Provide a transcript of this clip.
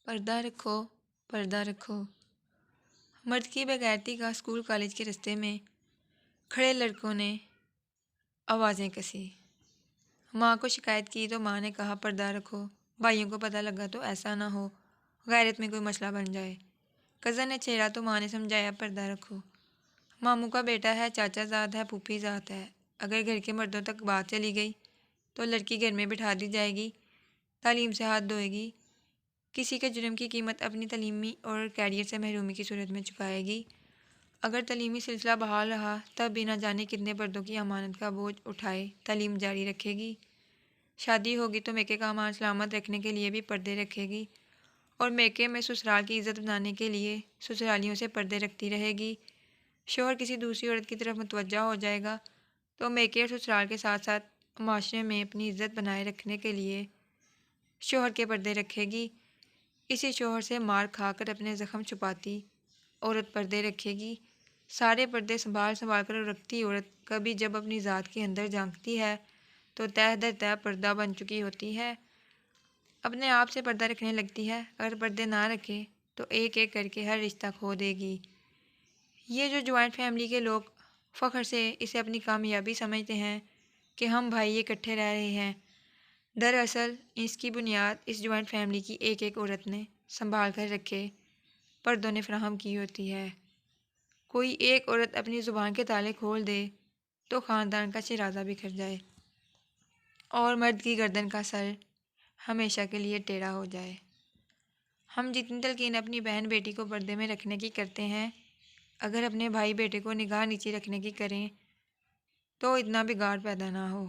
پردہ رکھو، پردہ رکھو۔ مرد کی بغیرتی کا اسکول کالج کے رستے میں کھڑے لڑکوں نے آوازیں کسی۔ ماں کو شکایت کی تو ماں نے کہا پردہ رکھو، بھائیوں کو پتہ لگا تو ایسا نہ ہو غیرت میں کوئی مسئلہ بن جائے۔ کزن نے چھیڑا تو ماں نے سمجھایا پردہ رکھو۔ ماموں کا بیٹا ہے، چاچا زاد ہے، پھوپھی ذات ہے، اگر گھر کے مردوں تک بات چلی گئی تو لڑکی گھر میں بٹھا دی جائے گی، تعلیم سے ہاتھ دھوئے گی، کسی کے جرم کی قیمت اپنی تعلیمی اور کیریئر سے محرومی کی صورت میں چکائے گی۔ اگر تعلیمی سلسلہ بحال رہا تب بھی نہ جانے کتنے پردوں کی امانت کا بوجھ اٹھائے تعلیم جاری رکھے گی۔ شادی ہوگی تو میکے کا امان سلامت رکھنے کے لیے بھی پردے رکھے گی، اور میکے میں سسرال کی عزت بنانے کے لیے سسرالیوں سے پردے رکھتی رہے گی۔ شوہر کسی دوسری عورت کی طرف متوجہ ہو جائے گا تو میکے اور سسرال کے ساتھ ساتھ معاشرے میں اپنی عزت بنائے رکھنے کے لیے شوہر کے پردے رکھے گی۔ اسی شوہر سے مار کھا کر اپنے زخم چھپاتی عورت پردے رکھے گی۔ سارے پردے سنبھال سنبھال کر رکھتی عورت کبھی جب اپنی ذات کے اندر جھانکتی ہے تو تہہ در تہہ پردہ بن چکی ہوتی ہے، اپنے آپ سے پردہ رکھنے لگتی ہے۔ اگر پردے نہ رکھے تو ایک ایک کر کے ہر رشتہ کھو دے گی۔ یہ جو جوائنٹ فیملی کے لوگ فخر سے اسے اپنی کامیابی سمجھتے ہیں کہ ہم بھائی اکٹھے رہ رہے ہیں، دراصل اس کی بنیاد اس جوائنٹ فیملی کی ایک ایک عورت نے سنبھال کر رکھے پردوں نے فراہم کی ہوتی ہے۔ کوئی ایک عورت اپنی زبان کے تالے کھول دے تو خاندان کا شیرازہ بکھر جائے اور مرد کی گردن کا سر ہمیشہ کے لیے ٹیڑھا ہو جائے۔ ہم جتنی تلقین اپنی بہن بیٹی کو پردے میں رکھنے کی کرتے ہیں، اگر اپنے بھائی بیٹے کو نگاہ نیچی رکھنے کی کریں تو اتنا بگاڑ پیدا نہ ہو۔